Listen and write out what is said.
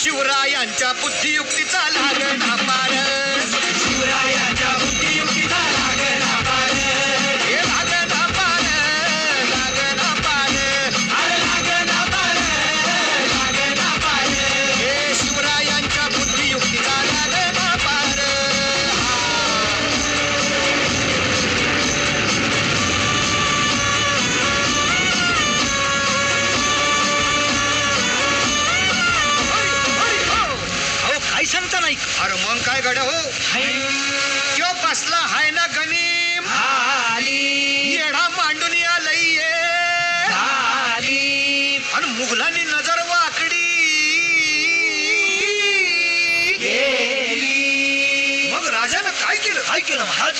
शिवरायांच्या बुद्धियुक्तीचा लागणा पार, शिवरायाच्या बुद्धियुक्तीचा लागणा पार, हे लागणा पार, लागणा पार, अरे लागणा पार, लागणा पार, हे शिवरायांच्या बुद्धियुक्तीचा लागणा पार. अहो काय सांगता नाही. अरे मग काय गड्या हो, त्यो बसला हाय ना गनीम, आली येडा मांडून आलंय ये, आली आणि मुघलांनी नजर वाकडी गेली. मग राजानं काय केलं? काय केलं महाराज?